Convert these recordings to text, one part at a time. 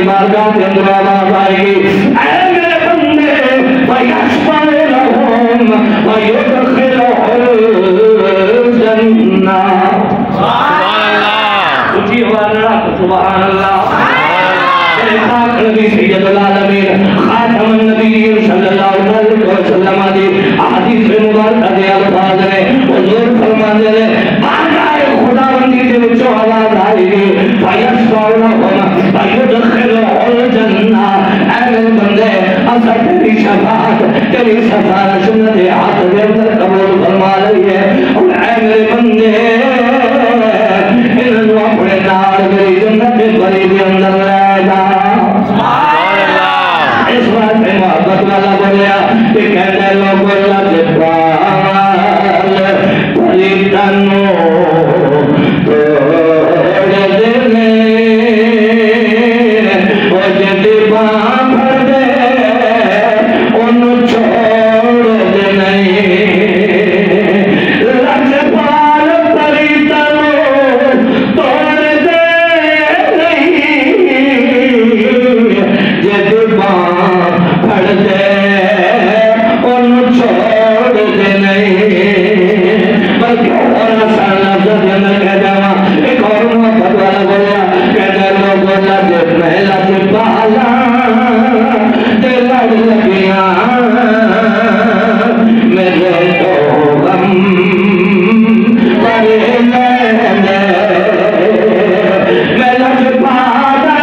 بارگاہ کے اندر آواز آئے گی اے میرے بندے وَيَشْفَعِ لَهُمْ وَيُدْخِلُهُمُ الْجَنَّةَ سبحان اللہ اچھی آواز سبحان اللہ پاک نبی سید العالمین خاتم النبیین صلی اللہ علیہ وسلم دی حدیث مبارکہ دے الفاظ نے حضور فرماتے ہیں بارگاہ خداوندی دے وچوں آواز آئے گی فَيَشْفَعُ لَهُمْ وَيُدْخِلُهُمُ الْجَنَّةَ اے میرے بندے اسا تیری شفاعت تیری سفارش سنت ہاتھ دے اندر قبول فرما رہی ہے اور اے میرے بندے انہوں اپنے نال میری جنت بری دے اندر لے جا اس بات میں محبت والا بولیا کہ کہنے لوگوں اللہ کے پال پریتنوں توڑ دینے وہ جدی باں بھر دے انہوں چھوڑ دینے لکھ پال پریتنوں توڑ دینے جدی باں پھڑ دے انہوں چھوڑ دے نہیں بلکہ اور آسان لفظ جنر کہہ جانا ایک اور محبت والا بولیا کہنے لوگوں لگے پہلا سے پالا دے لڑ لگیاں میرے تو غم پرے لینے میں لڑ پالا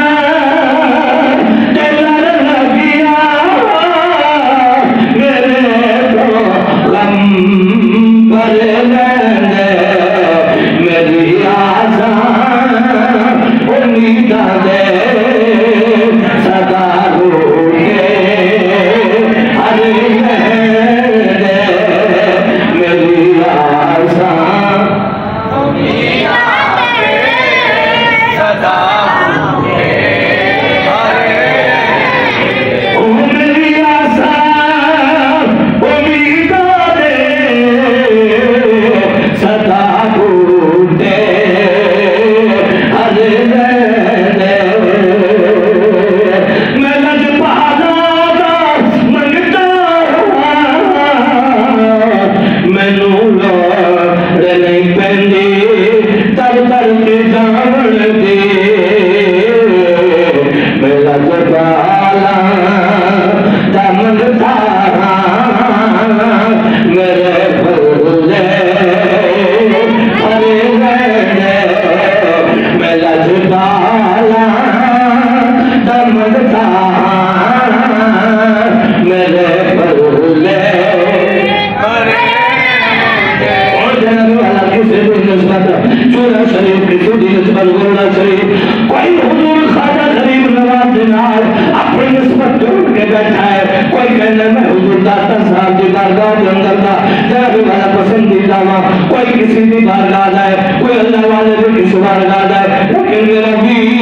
دے لڑ لگیاں میرے تو غم پرے لینے میری آسان امیدہ دے صدا روکے ہر لینے میری آسان امیدہ دے صدا روکے ہر میری آسان امیدہ دے صدا روکے ہر لینے میں لج پادا منگتا میں نولو نہیں پہنی تر تر کے جاون دے میں لج پالا دا منگتا میرے بھولے ہر لینے میں لج پالا دا منگتا میرے بھولے اور جناب والا کسی بھی نسبت چورہ شریف کسی بھی نسبت گولہ شریف کوئی حضور خواجہ غریب نواز دینار اپنی نسبت جوڑ کے بیٹھا ہے کوئی کہنے میں حضور داتا صاحب کی بارگاہ کے اندر تھا جناب والا پسندیدہ کوئی کسی بھی بارگاہ جائے کوئی اللہ والے بھی کسی بارگاہ جائے لیکن میرا بھی